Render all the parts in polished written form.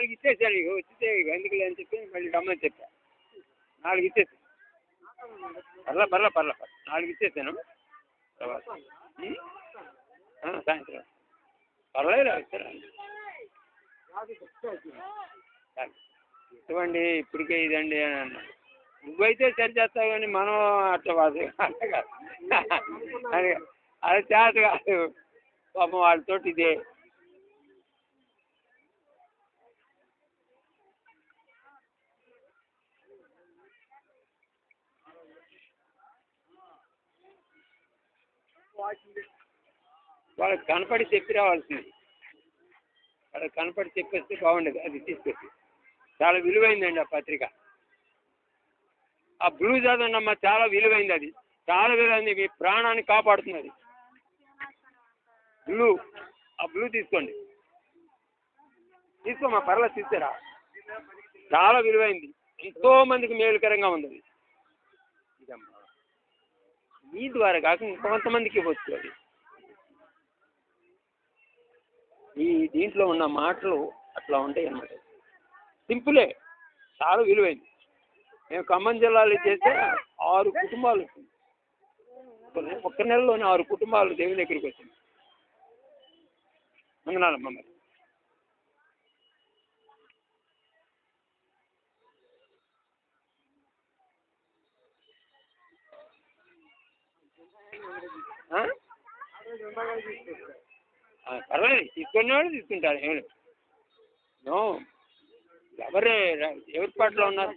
4 ఇచ్చేసాను ఇక వచ్చితే ఎందుకులే అని చెప్పి మళ్ళీ రమ్మని చెప్పా. 4 ఇచ్చేసాను. పర్లే 4 ఇచ్చేసాను తర్వాత సాయంత్రం పర్లేదు ఇస్తారా ఇవ్వండి ఇప్పటికే ఇదండి అని అన్నా. నువ్వైతే సరి చేస్తావు కానీ మనం అట్లా అది అది చేత కాదు పాపం వాళ్ళతో ఇదే. వాళ్ళకి కనపడి చెప్పి రావాల్సింది. వాళ్ళకి కనపడి చెప్పేస్తే బాగుండేది. అది తీసుకొచ్చి చాలా విలువైందండి ఆ పత్రిక. ఆ బ్లూ చదవండమ్మా, చాలా విలువైంది. అది చాలా విలువైంది, మీ ప్రాణాన్ని కాపాడుతున్నది. బ్లూ, ఆ బ్లూ తీసుకోండి. తీసుకోమా పర్లేదు తీసారా. చాలా విలువైంది, ఎంతో మందికి మేలుకరంగా ఉంది. ఇదమ్మా మీ ద్వారా కాక ఇంకొంతమందికి ఇవ్వచ్చు. అది ఈ దీంట్లో ఉన్న మాటలు అట్లా ఉంటాయి అన్నమాట. సింపులే, చాలా విలువైంది. మేము ఖమ్మం జిల్లాలో చేస్తే 6 కుటుంబాలు, ఒక్క నెలలోనే 6 కుటుంబాలు దేవుని దగ్గరికి వచ్చింది. వందనాలమ్మా. మరి పర్వాలేదు, తీసుకునేవాళ్ళు తీసుకుంటారు. ఎవరి పాటలో ఉన్నారు,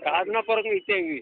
సాధనాపూర్వకంగా ఇచ్చేవి.